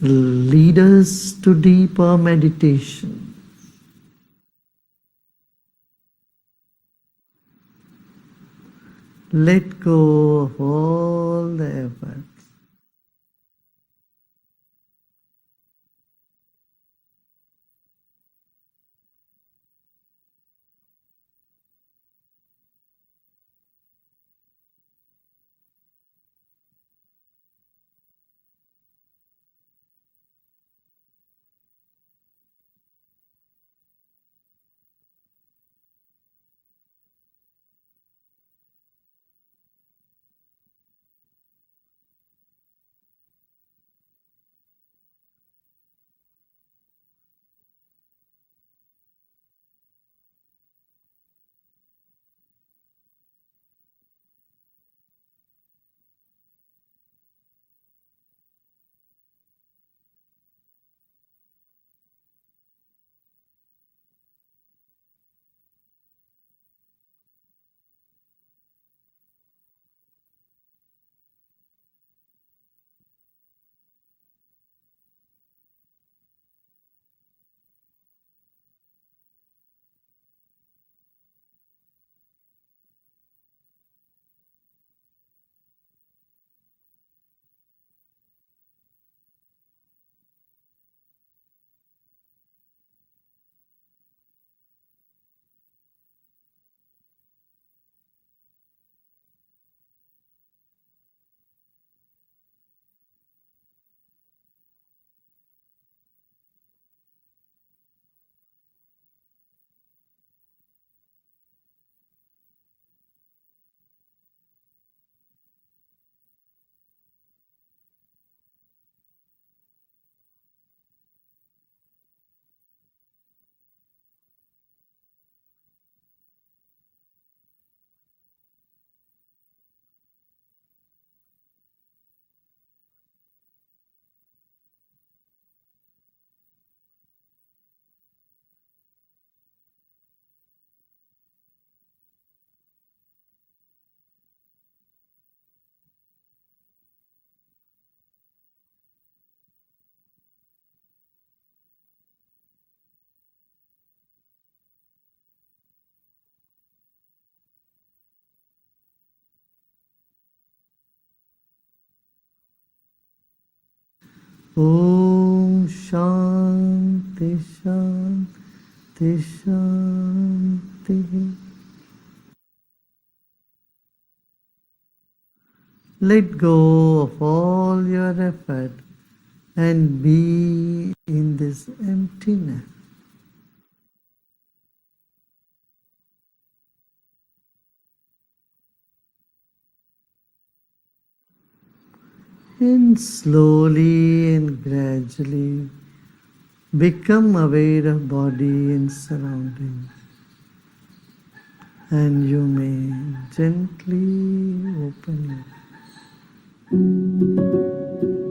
Lead us to deeper meditation. Let go of all the effort. Om Shanti Shanti Shanti. Let go of all your effort and be in this emptiness. And slowly and gradually become aware of body and surroundings. And you may gently open your eyes.